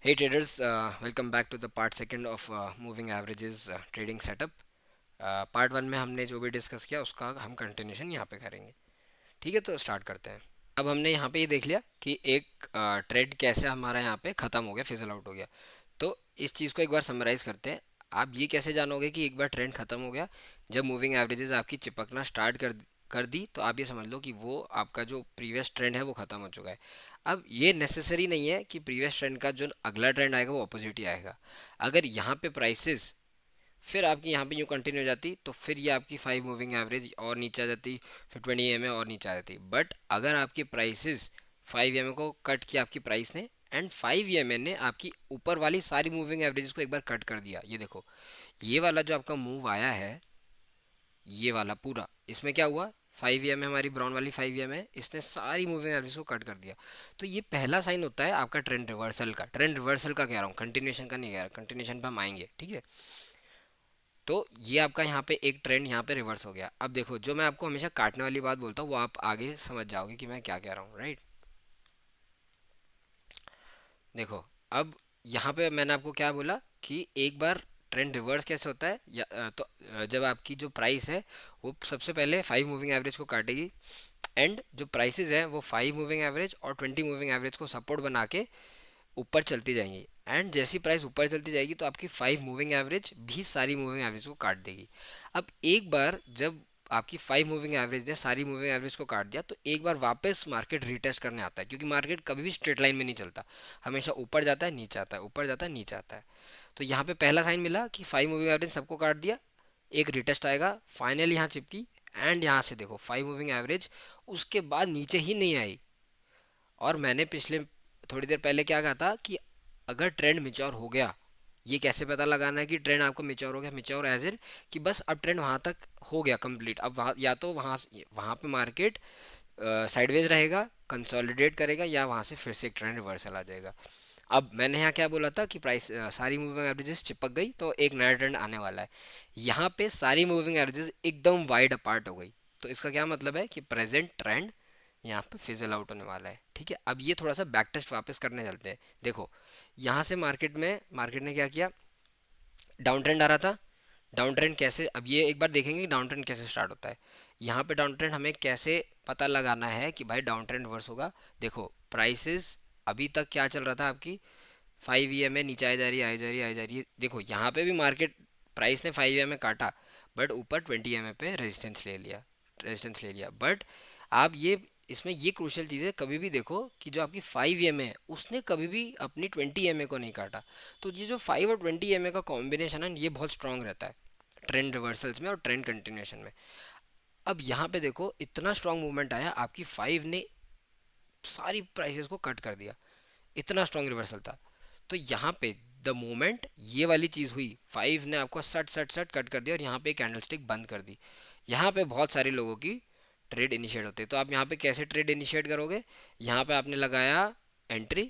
Hey traders, welcome back to the part second of moving averages trading setup. Part one में हमने जो भी discuss किया उसका हम कंटिन्यूशन यहाँ पे करेंगे। ठीक है, तो स्टार्ट करते हैं। अब हमने यहाँ पे ये देख लिया कि एक ट्रेड कैसे हमारा यहाँ पे ख़त्म हो गया, फिजल आउट हो गया। तो इस चीज़ को एक बार समराइज़ करते हैं। आप ये कैसे जानोगे कि एक बार ट्रेंड ख़त्म हो गया? जब मूविंग एवरेजेस आपकी चिपकना स्टार्ट कर दी तो आप ये समझ लो कि वो आपका जो प्रीवियस ट्रेंड है वो ख़त्म हो चुका है। अब ये नेसेसरी नहीं है कि प्रीवियस ट्रेंड का जो अगला ट्रेंड आएगा वो अपोजिट ही आएगा। अगर यहाँ पे प्राइसेस फिर आपकी यहाँ पे यूँ कंटिन्यू हो जाती तो फिर ये आपकी 5 मूविंग एवरेज और नीचे आ जाती, फिर 20 EMA और नीचे आ जाती। बट अगर आपकी प्राइसेस 5 EMA को कट किया आपकी प्राइस ने, एंड 5 EMA ने आपकी ऊपर वाली सारी मूविंग एवरेजेस को एक बार कट कर दिया। ये देखो, ये वाला जो आपका मूव आया है, ये वाला पूरा, इसमें क्या हुआ? 5 EMA, हमारी ब्राउन वाली 5 EMA, इसने सारी मूविंग एवरेज को कट कर दिया। तो ये पहला साइन होता है आपका ट्रेंड रिवर्सल का। ट्रेंड रिवर्सल का कह रहा हूँ, कंटिन्यूएशन का नहीं कह रहा। कंटिन्यूएशन पे हम आएंगे, ठीक है। तो ये आपका यहाँ पे एक ट्रेंड यहाँ पे रिवर्स हो गया। अब देखो, जो मैं आपको हमेशा काटने वाली बात बोलता हूँ वो आप आगे समझ जाओगे कि मैं क्या कह रहा हूँ, राइट। देखो, अब यहाँ पे मैंने आपको क्या बोला कि एक बार ट्रेंड रिवर्स कैसे होता है जब आपकी जो प्राइस है वो सबसे पहले 5 मूविंग एवरेज को काटेगी, एंड जो प्राइसेस है वो 5 मूविंग एवरेज और 20 मूविंग एवरेज को सपोर्ट बना के ऊपर चलती जाएंगी। एंड जैसी प्राइस ऊपर चलती जाएगी तो आपकी 5 मूविंग एवरेज भी सारी मूविंग एवरेज को काट देगी। अब एक बार जब आपकी 5 मूविंग एवरेज ने सारी मूविंग एवरेज को काट दिया तो एक बार वापस मार्केट रीटेस्ट करने आता है, क्योंकि मार्केट कभी भी स्ट्रेट लाइन में नहीं चलता, हमेशा ऊपर जाता है नीचे आता है, ऊपर जाता है नीचे आता है। तो यहाँ पे पहला साइन मिला कि 5 मूविंग एवरेज सबको काट दिया, एक रिटेस्ट आएगा, फाइनल यहाँ चिपकी, एंड यहाँ से देखो 5 मूविंग एवरेज उसके बाद नीचे ही नहीं आई। और मैंने पिछले थोड़ी देर पहले क्या कहा था कि अगर ट्रेंड मिच्योर हो गया, ये कैसे पता लगाना है कि ट्रेंड आपको मिच्योर हो गया? मिच्योर एज इन कि बस अब ट्रेंड वहाँ तक हो गया कंप्लीट। अब वहाँ या तो वहाँ वहाँ पे मार्केट साइडवेज रहेगा, कंसोलिडेट करेगा, या वहाँ से फिर से एक ट्रेंड रिवर्सल आ जाएगा। अब मैंने यहाँ क्या बोला था कि प्राइस सारी मूविंग एवरेजेस चिपक गई तो एक नया ट्रेंड आने वाला है। यहाँ पे सारी मूविंग एवरेजेस एकदम वाइड अपार्ट हो गई। तो इसका क्या मतलब है कि प्रेजेंट ट्रेंड यहाँ पे फिजल आउट होने वाला है। ठीक है, अब ये थोड़ा सा बैक टेस्ट वापस करने चलते हैं। देखो, यहाँ से मार्केट ने क्या किया? डाउन ट्रेंड आ रहा था। डाउन ट्रेंड कैसे, अब ये एक बार देखेंगे कि डाउन ट्रेंड कैसे स्टार्ट होता है। यहाँ पे डाउन ट्रेंड हमें कैसे पता लगाना है कि भाई डाउन ट्रेंड रिवर्स होगा? देखो, प्राइसेस अभी तक क्या चल रहा था आपकी? 5 EMA नीचे आई जा रही है, आई जा रही है, आई जा रही है। देखो, यहाँ पे भी मार्केट प्राइस ने 5 EMA काटा, बट ऊपर 20 EMA पे रेजिस्टेंस ले लिया। बट आप ये, इसमें ये क्रूशियल चीज़ है, कभी भी देखो कि जो आपकी 5 EMA है उसने कभी भी अपनी 20 EMA को नहीं काटा। तो ये जो 5 और 20 EMA का कॉम्बिनेशन है ये बहुत स्ट्रांग रहता है ट्रेंड रिवर्सल्स में और ट्रेंड कंटिन्यूएशन में। अब यहाँ पे देखो, इतना स्ट्रांग मूवमेंट आया, आपकी 5 ने सारी प्राइसेस को कट कर दिया, इतना स्ट्रांग रिवर्सल था। तो यहाँ पे द मोमेंट ये वाली चीज़ हुई, 5 ने आपको सट सट सट कट कर दिया और यहाँ पे कैंडलस्टिक बंद कर दी। यहाँ पे बहुत सारे लोगों की ट्रेड इनिशिएट होते हैं। तो आप यहाँ पे कैसे ट्रेड इनिशिएट करोगे? यहाँ पे आपने लगाया एंट्री,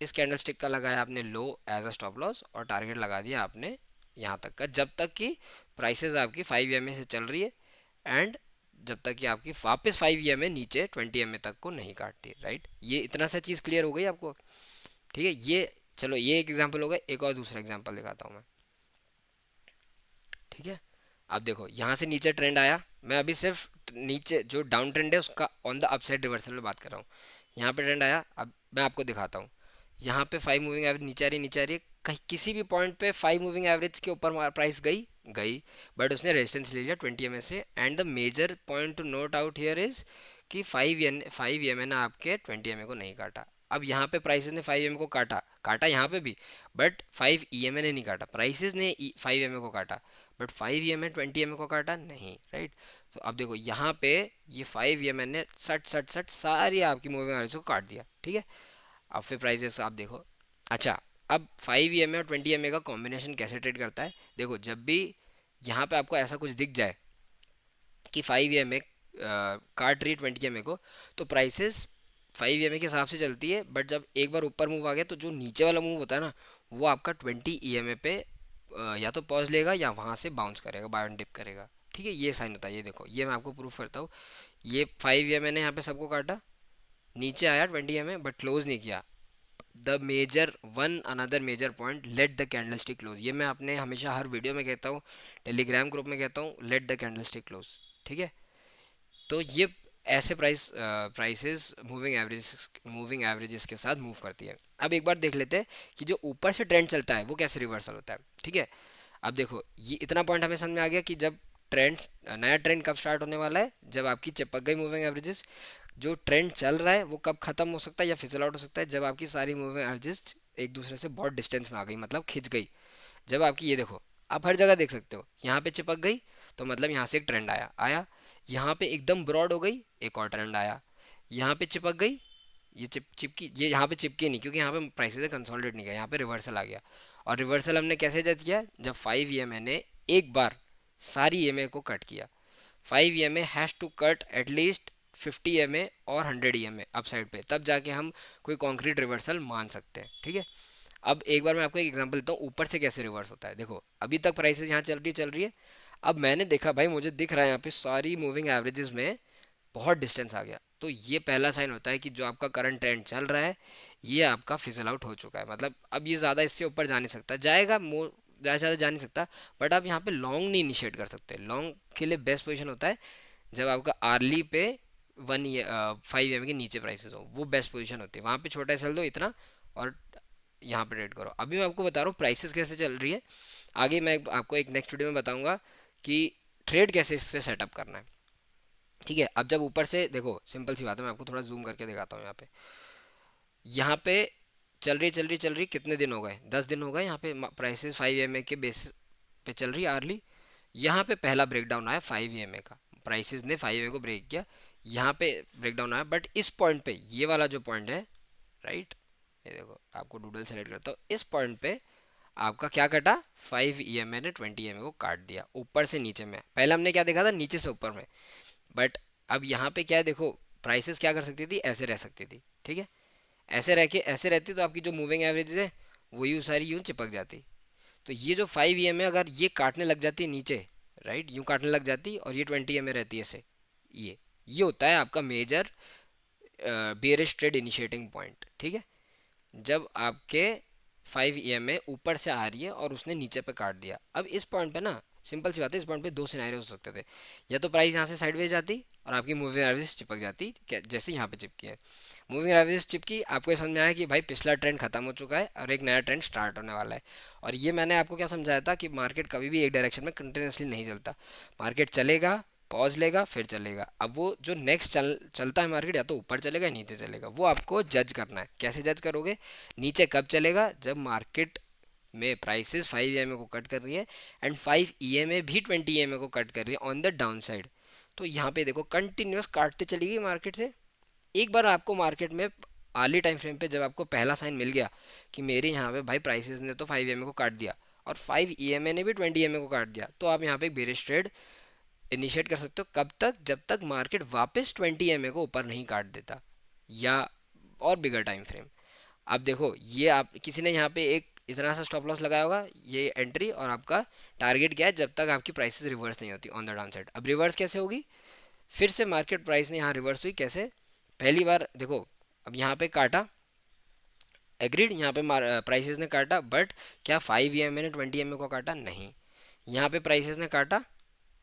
इस कैंडलस्टिक का लगाया आपने लो एज अ स्टॉप लॉस, और टारगेट लगा दिया आपने यहाँ तक का, जब तक कि प्राइसेस आपकी 5 EMA से चल रही है, एंड जब तक कि आपकी वापस 5 EMA नीचे 20 EMA तक को नहीं काटती, राइट। ये इतना सा चीज़ क्लियर हो गई आपको? ठीक है, ये चलो ये एक एग्जांपल हो गया, एक और दूसरा एग्जांपल दिखाता हूँ मैं। ठीक है, अब देखो यहाँ से नीचे ट्रेंड आया, मैं अभी सिर्फ नीचे जो डाउन ट्रेंड है उसका ऑन द अपसाइड रिवर्सल में बात कर रहा हूँ। यहाँ पे ट्रेंड आया, अब मैं आपको दिखाता हूँ। यहाँ पे 5 मूविंग एवरेज नीचे आ रही है, नीचे आ रही है, कहीं किसी भी पॉइंट पे 5 मूविंग एवरेज के ऊपर प्राइस गई गई, बट उसने रेजिस्टेंस ले लिया 20 EMA से। And the major point to note out here is कि 5 EMA ने आपके 20 EMA को नहीं काटा। अब यहाँ पे प्राइसेस ने 5 EMA को काटा, काटा यहाँ पे भी, बट 5 EMA ने नहीं काटा, प्राइसेस ने 5 EMA को काटा, बट 5 EMA 20 EMA को काटा नहीं, राइट। तो अब देखो यहाँ पे ये 5 EMA ने सट सट सट सारी आपकी मूविंग एवरेज को काट दिया, ठीक है। अब फिर प्राइजेस आप देखो। अच्छा, अब 5 EMA और 20 EMA का कॉम्बिनेशन कैसे ट्रेड करता है? देखो, जब भी यहाँ पे आपको ऐसा कुछ दिख जाए कि 5 EMA काट रही है 20 EMA को, तो प्राइसेस 5 EMA के हिसाब से चलती है, बट जब एक बार ऊपर मूव आ गया तो जो नीचे वाला मूव होता है ना, वो आपका 20 EMA पे या तो पॉज लेगा या वहाँ से बाउंस करेगा, बाय डिप करेगा। ठीक है, ये साइन होता है। ये देखो, ये मैं आपको प्रूफ करता हूँ। ये 5 EMA ने यहाँ पे सबको काटा, नीचे आया 20 EMA बट क्लोज नहीं किया, the major one another major point, let the candlestick close. ये मैं अपने हमेशा हर वीडियो में कहता हूँ, टेलीग्राम ग्रुप में कहता हूँ, late the candlestick close. ठीक है, तो ये ऐसे प्राइसेस मूविंग एवरेजेस के साथ मूव करती है। अब एक बार देख लेते हैं कि जो ऊपर से ट्रेंड चलता है वो कैसे रिवर्सल होता है। ठीक है, अब देखो ये इतना पॉइंट हमें समझ में आ गया कि जब ट्रेंड, नया ट्रेंड कब स्टार्ट होने वाला है, जब आपकी चिपक गई मूविंग एवरेजेस। जो ट्रेंड चल रहा है वो कब खत्म हो सकता है या फिजल आउट हो सकता है, जब आपकी सारी मूविंग एवरेजेस एक दूसरे से बहुत डिस्टेंस में आ गई, मतलब खिंच गई। जब आपकी, ये देखो आप हर जगह देख सकते हो, यहाँ पे चिपक गई तो मतलब यहाँ से एक ट्रेंड आया आया, यहाँ पे एकदम ब्रॉड हो गई, एक और ट्रेंड आया, यहाँ पे चिपक गई, ये चिपकी, ये यहाँ पे चिपकी नहीं क्योंकि यहाँ पे प्राइसेस कंसोलिडेट नहीं किया, यहाँ पे रिवर्सल आ गया। और रिवर्सल हमने कैसे जज किया, जब 5 EMA ने एक बार सारी EMA को कट किया। 5 EMA has to cut at least 50 EMA और 100 EMA अपसाइड पे, तब जाके हम कोई कॉन्क्रीट रिवर्सल मान सकते हैं। ठीक है, अब एक बार मैं आपको एक एग्जांपल देता हूँ ऊपर से कैसे रिवर्स होता है। देखो अभी तक प्राइसेस यहाँ चल रही है। अब मैंने देखा भाई, मुझे दिख रहा है यहाँ पे सारी मूविंग एवरेजेस में बहुत डिस्टेंस आ गया, तो ये पहला साइन होता है कि जो आपका करंट ट्रेंड चल रहा है ये आपका फिजल आउट हो चुका है। मतलब अब ये ज़्यादा इससे ऊपर जा नहीं सकता, जाएगा मोर, ज़्यादा ज़्यादा जा नहीं सकता, बट आप यहाँ पे लॉन्ग नहीं इनिशिएट कर सकते। लॉन्ग के लिए बेस्ट पोजीशन होता है जब आपका आर्ली पे 5 EMA के नीचे प्राइसेस हो, वो बेस्ट पोजीशन होती है, वहाँ पे छोटा सेल दो इतना और यहाँ पे ट्रेड करो। अभी मैं आपको बता रहा हूँ प्राइसेस कैसे चल रही है, आगे मैं आपको एक नेक्स्ट वीडियो में बताऊंगा कि ट्रेड कैसे इससे सेटअप करना है। ठीक है, अब जब ऊपर से देखो, सिंपल सी बात है, मैं आपको थोड़ा जूम करके दिखाता हूँ। यहाँ पे चल रही कितने दिन हो गए, 10 दिन हो गए यहाँ पे प्राइसेस 5 EMA के बेस पे चल रही आर्ली। यहाँ पे पहला ब्रेकडाउन आया 5 EMA का, प्राइसेस ने 5 EMA को ब्रेक किया, यहाँ पे ब्रेकडाउन आया, बट इस पॉइंट पे, ये वाला जो पॉइंट है, राइट, ये देखो आपको डूडल सेलेक्ट करता हूँ, इस पॉइंट पे आपका क्या कटा, 5 EMA ने 20 EMA को काट दिया ऊपर से नीचे में। पहले हमने क्या देखा था, नीचे से ऊपर में, बट अब यहाँ पे क्या है, देखो प्राइसेस क्या कर सकती थी, ऐसे रह सकती थी। ठीक है, ऐसे रहती तो आपकी जो मूविंग एवरेज है वही सारी यूं चिपक जाती। तो ये जो 5 EMA अगर ये काटने लग जाती है नीचे, राइट, यूं काटने लग जाती और ये 20 EMA रहती है ऐसे, ये होता है आपका major bearish trade initiating point. ठीक है, जब आपके 5 EMA ऊपर से आ रही है और उसने नीचे पे काट दिया। अब इस पॉइंट पे ना, सिंपल सी बात है, इस पॉइंट पे दो सिनेरियो हो सकते थे, या तो प्राइस यहाँ से साइडवेज जाती और आपकी मूविंग एवरेज चिपक जाती, जैसे यहाँ पे चिपकी है। मूविंग एवरेज चिपकी, आपको ये समझ में आया कि भाई पिछला ट्रेंड खत्म हो चुका है और एक नया ट्रेंड स्टार्ट होने वाला है। और ये मैंने आपको क्या समझाया था कि मार्केट कभी भी एक डायरेक्शन में कंटिन्यूसली नहीं चलता, मार्केट चलेगा, पॉज लेगा, फिर चलेगा। अब वो जो नेक्स्ट चलता है मार्केट, या तो ऊपर चलेगा या नीचे चलेगा, वो आपको जज करना है। कैसे जज करोगे, नीचे कब चलेगा, जब मार्केट में प्राइसेस 5 EMA को कट कर रही है एंड 5 EMA भी 20 EMA को कट कर रही है ऑन द डाउन साइड। तो यहाँ पे देखो कंटिन्यूस काटते चलेगी मार्केट से। एक बार आपको मार्केट में अर्ली टाइम फ्रेम पे जब आपको पहला साइन मिल गया कि मेरे यहाँ पे भाई प्राइसेस ने तो 5 EMA को काट दिया और 5 EMA ने भी 20 EMA को काट दिया, तो आप यहाँ पे एक बेरिश ट्रेड इनिशिएट कर सकते हो। कब तक, जब तक मार्केट वापस 20 EMA को ऊपर नहीं काट देता, या और बिगर टाइम फ्रेम। अब देखो ये आप किसी ने यहाँ पे एक इतना सा स्टॉप लॉस लगाया होगा, ये एंट्री, और आपका टारगेट क्या है, जब तक आपकी प्राइसेस रिवर्स नहीं होती ऑन द डाउन साइड। अब रिवर्स कैसे होगी, फिर से मार्केट प्राइस ने यहाँ रिवर्स हुई, कैसे, पहली बार देखो, अब यहाँ पे काटा, एग्रीड, यहाँ पे प्राइसेस ने काटा, बट क्या 5 EMA ने 20 EMA को काटा, नहीं। यहाँ पे प्राइसेस ने काटा,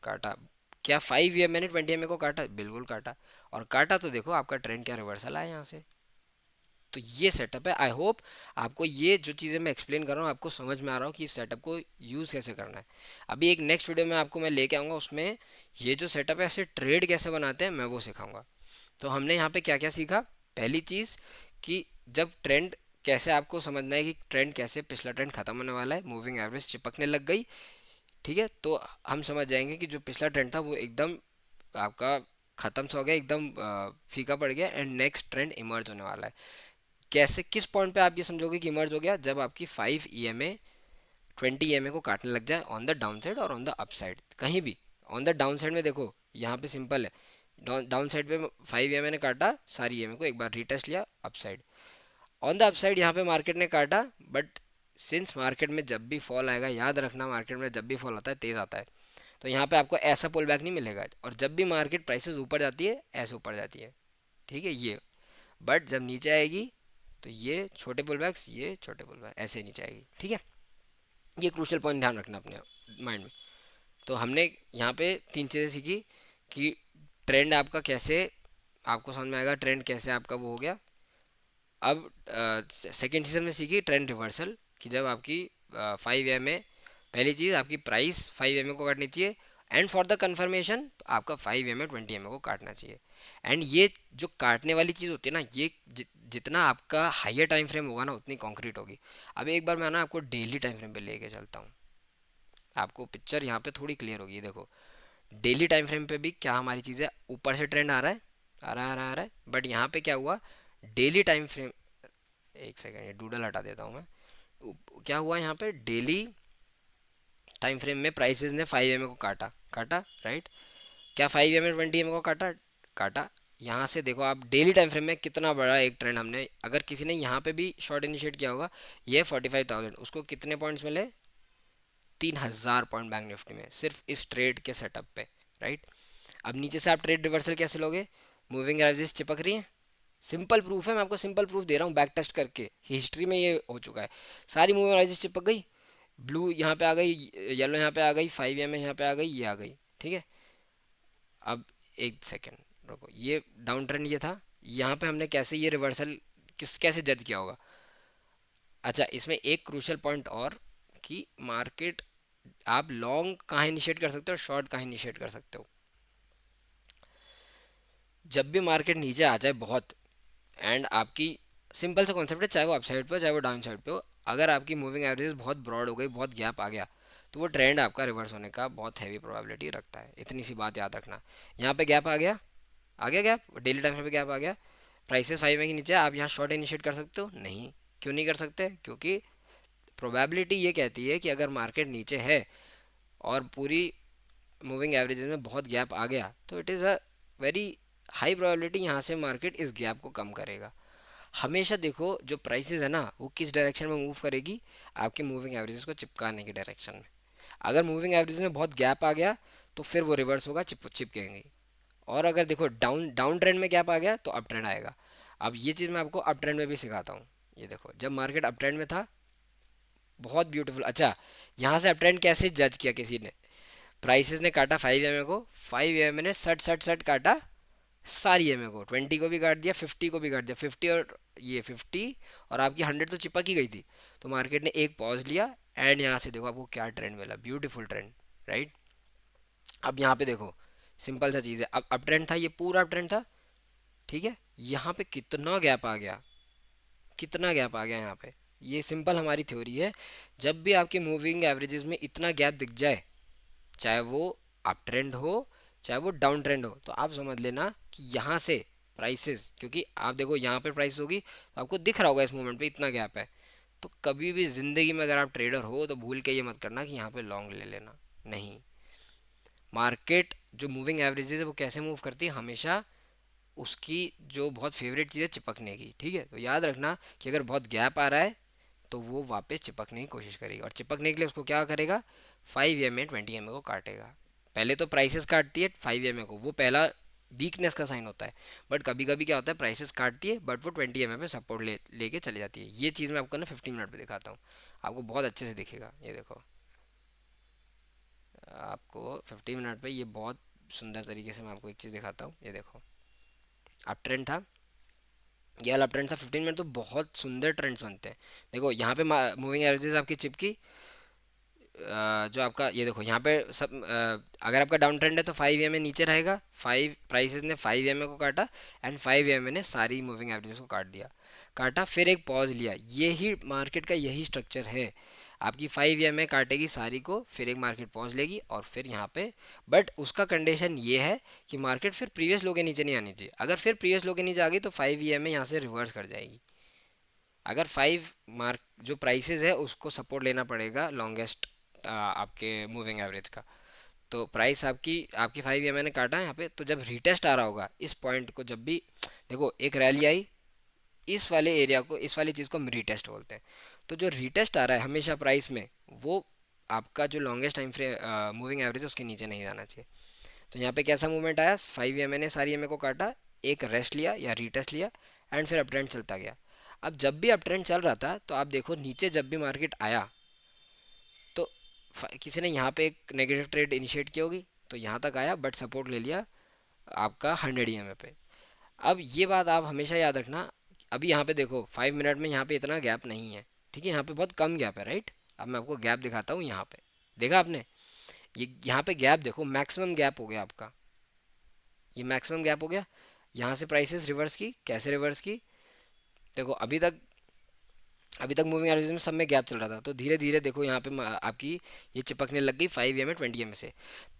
काटा, क्या 5 EMA ने 20 EMA को काटा, बिल्कुल काटा, और काटा तो देखो आपका ट्रेंड क्या रिवर्सल आया यहाँ से। तो ये सेटअप है। आई होप आपको ये जो चीज़ें मैं एक्सप्लेन कर रहा हूँ आपको समझ में आ रहा हो कि इस सेटअप को यूज़ कैसे करना है। अभी एक नेक्स्ट वीडियो में आपको मैं लेके आऊँगा, उसमें ये जो सेटअप है ऐसे ट्रेड कैसे बनाते हैं मैं वो सिखाऊंगा। तो हमने यहाँ पे क्या क्या सीखा, पहली चीज़ कि जब ट्रेंड, कैसे आपको समझना है कि ट्रेंड कैसे, पिछला ट्रेंड खत्म होने वाला है, मूविंग एवरेज चिपकने लग गई। ठीक है, तो हम समझ जाएंगे कि जो पिछला ट्रेंड था वो एकदम आपका खत्म सा हो गया, एकदम फीका पड़ गया एंड नेक्स्ट ट्रेंड इमर्ज होने वाला है। कैसे, किस पॉइंट पे आप ये समझोगे कि इमर्ज हो गया, जब आपकी 5 EMA 20 EMA को काटने लग जाए ऑन द डाउन साइड और ऑन द अप साइड, कहीं भी। ऑन द डाउन साइड में देखो यहाँ पे सिंपल है, डाउन साइड पे 5 EMA ने काटा सारी EMA को, एक बार रीटेस्ट लिया up side. On the up side यहाँ पे मार्केट ने काटा, बट सिंस मार्केट में जब भी फॉल आएगा, याद रखना मार्केट में जब भी फॉल आता है तेज़ आता है, तो यहाँ पे आपको ऐसा पुल बैक नहीं मिलेगा, और जब भी मार्केट प्राइसेस ऊपर जाती है ऐसे ऊपर जाती है। ठीक है, ये, बट जब नीचे आएगी तो ये छोटे पुल बैक्स, ये छोटे पुल बैक, ऐसे नीचे आएगी, ठीक है। ये क्रूशल पॉइंट ध्यान रखना अपने माइंड में। तो हमने यहाँ पे तीन चीज़ें सीखी कि ट्रेंड आपका कैसे, आपको समझ में आएगा ट्रेंड कैसे आपका वो हो गया। अब सेकेंड सीजन में सीखी ट्रेंड रिवर्सल, कि जब आपकी 5 एम ए, पहली चीज़ आपकी प्राइस 5 एम ए को काटनी चाहिए, एंड फॉर द कंफर्मेशन आपका 5 एम ए 20 एम ए को काटना चाहिए। एंड ये जो काटने वाली चीज़ होती है ना, ये जितना आपका हाइयर टाइम फ्रेम होगा ना उतनी कॉन्क्रीट होगी। अब एक बार मैं ना आपको डेली टाइम फ्रेम पे लेके चलता हूँ, आपको पिक्चर यहाँ पे थोड़ी क्लियर होगी। देखो डेली टाइम फ्रेम पे भी क्या हमारी चीज़ है, ऊपर से ट्रेंड आ रहा है, आ रहा है, आ रहा है, आ रहा है, बट यहाँ पे क्या हुआ, डेली टाइम फ्रेम, एक सेकेंड ये डूडल हटा देता हूँ मैं। क्या हुआ यहाँ पे, डेली टाइम फ्रेम में प्राइसेस ने 5 एम ए को काटा, काटा, राइट। क्या 5 एम ए 20 एम ए को काटा, काटा। यहाँ से देखो आप डेली टाइम फ्रेम में कितना बड़ा एक ट्रेंड हमने, अगर किसी ने यहाँ पे भी शॉर्ट इनिशिएट किया होगा, ये 45,000, उसको कितने पॉइंट्स मिले, 3,000 पॉइंट बैंक निफ्टी में, सिर्फ इस ट्रेड के सेटअप पे, राइट। अब नीचे से आप ट्रेड रिवर्सल कैसे लोगे, मूविंग एवरेजेस चिपक रही हैं, सिंपल प्रूफ है, मैं आपको सिंपल प्रूफ दे रहा हूँ बैक टेस्ट करके, हिस्ट्री में ये हो चुका है। सारी मूविंग एवरेजेस चिपक गई, ब्लू यहाँ पे आ गई, येलो यहाँ पे आ गई, 5 एम ए यहाँ पे आ गई, ये आ गई, ठीक है। अब एक सेकेंड रुको, ये डाउन ट्रेंड ये था, यहाँ पे हमने कैसे ये रिवर्सल कैसे जज किया होगा। अच्छा इसमें एक क्रूशल पॉइंट और, कि मार्केट आप लॉन्ग कहाँ इनिशिएट कर सकते हो, शॉर्ट कहाँ इनिशिएट कर सकते हो। जब भी मार्केट नीचे आ जाए बहुत, एंड आपकी सिंपल सा कॉन्सेप्ट है, चाहे वो अपसाइड पे हो चाहे वो डाउन साइड पे हो, अगर आपकी मूविंग एवरेजेस बहुत ब्रॉड हो गई, बहुत गैप आ गया, तो वो ट्रेंड आपका रिवर्स होने का बहुत हैवी प्रोबेबिलिटी रखता है। इतनी सी बात याद रखना। यहाँ पे गैप आ गया, आ गया गैप, डेली टाइम पे गैप आ गया, प्राइसेस 5 में के नीचे, आप यहाँ शॉर्ट इनिशिएट कर सकते हो, नहीं। क्यों नहीं कर सकते, क्योंकि प्रोबेबिलिटी ये कहती है कि अगर मार्केट नीचे है और पूरी मूविंग एवरेजेस में बहुत गैप आ गया, तो it is a very high probability यहाँ से मार्केट इस गैप को कम करेगा। हमेशा देखो जो प्राइसेस है ना वो किस डायरेक्शन में मूव करेगी, आपके मूविंग एवरेजेस को चिपकाने की डायरेक्शन में। अगर मूविंग एवरेजेस में बहुत गैप आ गया तो फिर वो रिवर्स होगा, चिपकेंगे। और अगर देखो डाउन डाउन ट्रेंड में गैप आ गया तो अप ट्रेंड आएगा। अब ये चीज़ मैं आपको अप ट्रेंड में भी सिखाता हूँ। ये देखो जब मार्केट अप ट्रेंड में था, बहुत ब्यूटीफुल। अच्छा यहाँ से अप ट्रेंड कैसे जज किया किसी ने, प्राइसेस ने काटा 5 एम ए को, 5 एम ए ने सट सट सट काटा सारी एम ए को, 20 को भी काट दिया, 50 को भी काट दिया, 50 और ये 50 और आपकी 100 तो चिपक ही गई थी। तो मार्केट ने एक पॉज लिया, एंड यहाँ से देखो आपको क्या ट्रेंड मिला, ब्यूटीफुल ट्रेंड, राइट। अब यहाँ पे देखो सिंपल सा चीज़ है, अब अप ट्रेंड था, ये पूरा अप ट्रेंड था, ठीक है। यहाँ पे कितना गैप आ गया, कितना गैप आ गया यहाँ पे। ये सिंपल हमारी थ्योरी है, जब भी आपके मूविंग एवरेजेस में इतना गैप दिख जाए, चाहे वो अप ट्रेंड हो चाहे वो डाउन ट्रेंड हो, तो आप समझ लेना कि यहाँ से प्राइसेस, क्योंकि आप देखो यहाँ पे प्राइस होगी तो आपको दिख रहा होगा इस मोमेंट पे इतना गैप है। तो कभी भी ज़िंदगी में अगर आप ट्रेडर हो तो भूल के ये मत करना कि यहाँ पे लॉन्ग ले लेना, नहीं। मार्केट जो मूविंग एवरेजेस है वो कैसे मूव करती है, हमेशा उसकी जो बहुत फेवरेट चीज़ है चिपकने की, ठीक है। तो याद रखना कि अगर बहुत गैप आ रहा है तो वो वापस चिपकने की कोशिश करेगी, और चिपकने के लिए उसको क्या करेगा, 5 एम ए 20 एम ए को काटेगा। पहले तो प्राइसेस काटती है 5 एम ए को, वो पहला वीकनेस का साइन होता है। बट कभी कभी क्या होता है, प्राइसेस काटती है बट वो 20 एम ए पे सपोर्ट लेके चली जाती है। ये चीज़ मैं आपको ना 15 मिनट पे दिखाता हूँ, आपको बहुत अच्छे से दिखेगा। ये देखो आपको 15 मिनट पे ये बहुत सुंदर तरीके से मैं आपको एक चीज़ दिखाता हूँ। ये देखो अप ट्रेंड था, ये वाला ट्रेंड था, 15 मिनट तो बहुत सुंदर ट्रेंड्स बनते हैं। देखो यहाँ पे मूविंग एवरेजेस आपकी चिपकी, जो आपका ये देखो यहाँ पे सब, अगर आपका डाउन ट्रेंड है तो 5 एम ए नीचे रहेगा, 5 प्राइसेस ने 5 एम ए को काटा, एंड 5 एम ए ने सारी मूविंग एवरेजेस को काट दिया, काटा, फिर एक पॉज लिया। ये ही मार्केट का यही स्ट्रक्चर है, आपकी 5 एम ए काटेगी सारी को, फिर एक मार्केट पॉज लेगी और फिर यहाँ पे, बट उसका कंडीशन ये है कि मार्केट फिर प्रीवियस लो के नीचे नहीं आनी चाहिए। अगर फिर प्रीवियस लो के नीचे आ गई तो 5 एम ए यहाँ से रिवर्स कर जाएगी। अगर 5 मार्क जो प्राइसेस है उसको सपोर्ट लेना पड़ेगा लॉन्गेस्ट आपके मूविंग एवरेज का। तो प्राइस आपकी आपकी 5 एम ने काटा है यहाँ पे, तो जब रिटेस्ट आ रहा होगा इस पॉइंट को, जब भी देखो एक रैली आई, इस वाले एरिया को, इस वाली चीज़ को हम रीटेस्ट बोलते हैं। तो जो रीटेस्ट आ रहा है हमेशा प्राइस में, वो आपका जो longest time frame moving average है उसके नीचे नहीं जाना चाहिए। तो यहाँ पे कैसा मूवमेंट आया, 5 एम ने सारी एम को काटा, एक रेस्ट लिया या रीटेस्ट लिया, एंड फिर अप ट्रेंड चलता गया। अब जब भी अप ट्रेंड चल रहा था तो आप देखो नीचे जब भी मार्केट आया तो किसी ने यहाँ पे एक नेगेटिव ट्रेड इनिशिएट की होगी, तो यहाँ तक आया बट सपोर्ट ले लिया आपका 100 EMA पे। अब ये बात आप हमेशा याद रखना, अभी यहाँ पे देखो 5 मिनट में यहाँ पे इतना गैप नहीं है, ठीक है, यहाँ पे बहुत कम गैप है, राइट। अब मैं आपको गैप दिखाता हूँ, यहाँ पे देखा आपने, ये यहाँ पे गैप देखो, मैक्सिमम गैप हो गया आपका, ये मैक्सिमम गैप हो गया। यहाँ से प्राइसेस रिवर्स की, कैसे रिवर्स की, देखो अभी तक मूविंग एवरेज में सब में गैप चल रहा था, तो धीरे धीरे देखो यहाँ पे आपकी ये चिपकने लग गई 5 EMA 20 EMA से।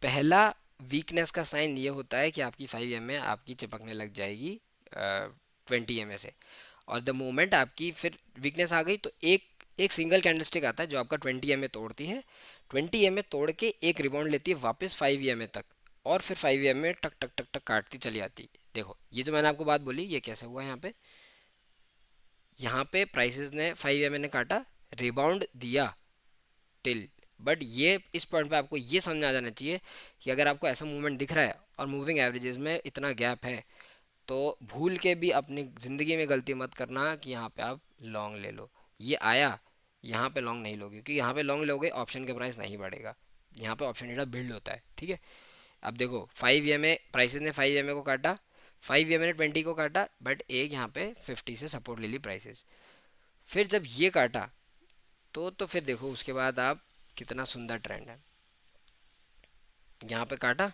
पहला वीकनेस का साइन ये होता है कि आपकी 5 EMA आपकी चिपकने लग जाएगी 20 EMA से, और द मोमेंट आपकी फिर वीकनेस आ गई तो एक एक सिंगल कैंडलस्टिक आता है जो आपका 20 EMA तोड़ती है, 20 EMA तोड़ के एक रिबाउंड लेती है वापस 5 EMA तक, और फिर 5 EMA टक टक टक टक काटती चली आती है। देखो ये जो मैंने आपको बात बोली ये कैसे हुआ, यहाँ पे प्राइसेस ने 5 EMA ने काटा, रिबाउंड दिया टिल, बट ये इस पॉइंट पे आपको ये समझ में आ जाना चाहिए कि अगर आपको ऐसा मूवमेंट दिख रहा है और मूविंग एवरेजेस में इतना गैप है, तो भूल के भी अपनी ज़िंदगी में गलती मत करना कि यहाँ पे आप लॉन्ग ले लो। ये आया, यहाँ पे लॉन्ग नहीं लोगे, क्योंकि यहाँ पे लॉन्ग लोगे ऑप्शन का प्राइस नहीं बढ़ेगा, यहाँ पे ऑप्शन डेटा बिल्ड होता है, ठीक है। अब देखो 5 EMA प्राइसेस ने 5 EMA को काटा, 5 EMA ने 20 को काटा, बट एक यहाँ पे 50 से सपोर्ट ले ली प्राइसेस। फिर जब ये काटा तो फिर देखो उसके बाद आप कितना सुंदर ट्रेंड है, यहाँ पे काटा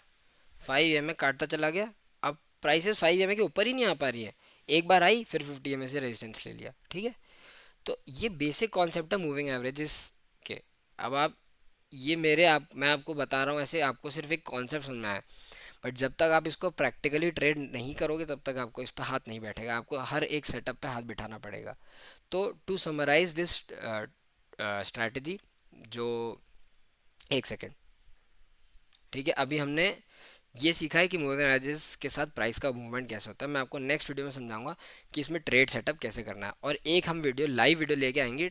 5 EMA काटता चला गया, अब प्राइसेस 5 EMA के ऊपर ही नहीं आ पा रही है, एक बार आई फिर 50 EMA से रेजिस्टेंस ले लिया, ठीक है। तो ये बेसिक कॉन्सेप्ट है मूविंग एवरेजेस के। अब आप ये मैं आपको बता रहा हूँ ऐसे, आपको सिर्फ एक कॉन्सेप्ट समझ में आया, बट जब तक आप इसको प्रैक्टिकली ट्रेड नहीं करोगे तब तक आपको इस पर हाथ नहीं बैठेगा, आपको हर एक सेटअप पे हाथ बिठाना पड़ेगा। तो टू समराइज दिस स्ट्रैटेजी, जो एक सेकेंड, ठीक है, अभी हमने ये सीखा है कि मूविंग एवरेजेस के साथ प्राइस का मूवमेंट कैसे होता है। मैं आपको नेक्स्ट वीडियो में समझाऊंगा कि इसमें ट्रेड सेटअप कैसे करना है, और एक हम लाइव वीडियो लेके आएंगे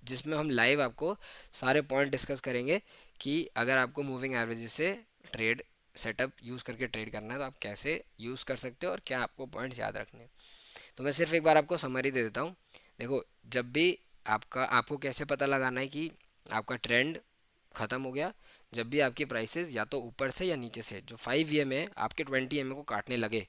जिसमें हम लाइव आपको सारे पॉइंट डिस्कस करेंगे कि अगर आपको मूविंग एवरेजेस से ट्रेड सेटअप यूज़ करके ट्रेड करना है तो आप कैसे यूज़ कर सकते हो और क्या आपको पॉइंट्स याद रखने हैं। तो मैं सिर्फ एक बार आपको समरी दे देता हूँ। देखो जब भी आपको कैसे पता लगाना है कि आपका ट्रेंड ख़त्म हो गया, जब भी आपकी प्राइसेस या तो ऊपर से या नीचे से जो 5 EMA है आपके 20 EMA को काटने लगे,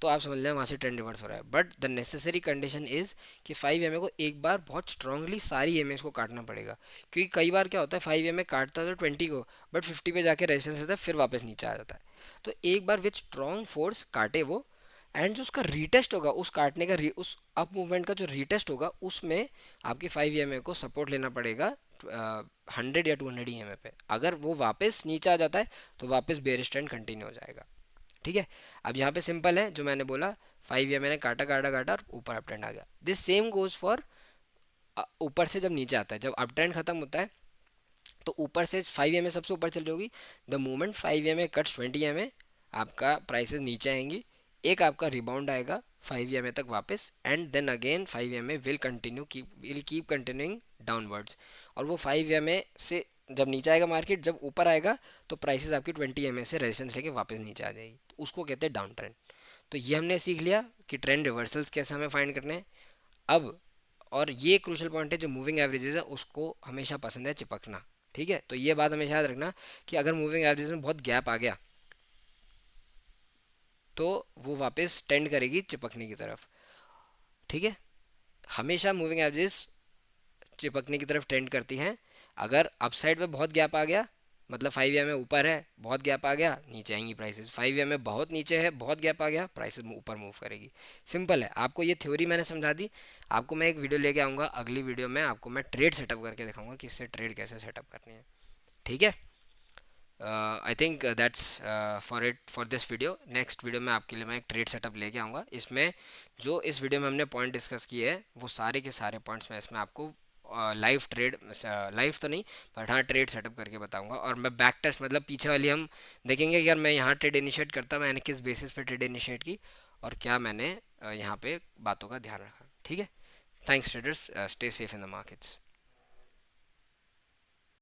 तो आप समझ लें वहाँ से ट्रेंड रिवर्स हो रहा है। But the necessary condition is कि 5 EMA को एक बार बहुत स्ट्रांगली सारी EMAs को काटना पड़ेगा, क्योंकि कई बार क्या होता है 5 EMA काटता है तो 20 को, बट 50 पे जाके रेजिस्टेंस रहता है फिर वापस नीचे आ जाता है। तो एक बार विथ स्ट्रॉन्ग फोर्स काटे वो, एंड जो उसका रीटेस्ट होगा उस काटने का उस अप मूवमेंट का जो रीटेस्ट होगा उसमें आपके 5 EMA को सपोर्ट लेना पड़ेगा 100 या 200 EMA पे। अगर वो वापस नीचे आ जाता है तो वापस बेयर ट्रेंड कंटिन्यू हो जाएगा, ठीक है। अब यहाँ पे सिंपल है जो मैंने बोला, 5 EMA ने काटा काटा काटा और ऊपर अप ट्रेंड आ गया। दिस सेम गोज फॉर ऊपर से जब नीचे आता है, जब अप ट्रेंड खत्म होता है तो ऊपर से 5 EMA सबसे ऊपर चल रही होगी, the moment 5 EMA cuts 20 EMA आपका प्राइसेस नीचे आएंगी, एक आपका रिबाउंड आएगा 5 EMA तक वापस, and then again 5 EMA will keep continuing downwards, और वो 5 EMA से जब नीचे आएगा मार्केट, जब ऊपर आएगा तो प्राइसेस आपकी 20 EMA से रेजिस्टेंस लेके वापस नीचे आ जाएगी, तो उसको कहते हैं डाउन ट्रेंड। तो ये हमने सीख लिया कि ट्रेंड रिवर्सल्स कैसे हमें फाइंड करने हैं। अब और ये क्रूशल पॉइंट है, जो मूविंग एवरेजेस है उसको हमेशा पसंद है चिपकना, ठीक है। तो ये बात हमेशा याद रखना कि अगर मूविंग एवरेजेस में बहुत गैप आ गया तो वो वापस टेंड करेगी चिपकने की तरफ, ठीक है। हमेशा मूविंग एवरेजेस चिपकने की तरफ टेंड करती हैं। अगर अपसाइड पे बहुत गैप आ गया, मतलब 5 EMA ऊपर है बहुत गैप आ गया, नीचे आएंगी प्राइसेस, 5 EMA बहुत नीचे है बहुत गैप आ गया, प्राइसेस ऊपर मूव करेगी। सिंपल है, आपको ये थ्योरी मैंने समझा दी। आपको मैं एक वीडियो लेके आऊँगा, अगली वीडियो में आपको मैं ट्रेड सेटअप करके दिखाऊंगा कि इससे ट्रेड कैसे सेटअप करनी है, ठीक है। I think that's for it for this video. Next video में आपके लिए मैं एक ट्रेड सेटअप लेके आऊँगा, इसमें जो इस वीडियो में हमने पॉइंट डिस्कस किए हैं वो सारे के सारे पॉइंट्स मैं इसमें आपको लाइव ट्रेड, लाइव तो नहीं बट हाँ ट्रेड सेटअप करके बताऊंगा, और मैं बैक टेस्ट मतलब पीछे वाली हम देखेंगे कि यार मैं यहाँ ट्रेड इनिशिएट करता, मैंने किस बेसिस पे ट्रेड इनिशिएट की और क्या मैंने यहाँ पे बातों का ध्यान रखा, ठीक है। Thanks traders, stay safe in the markets.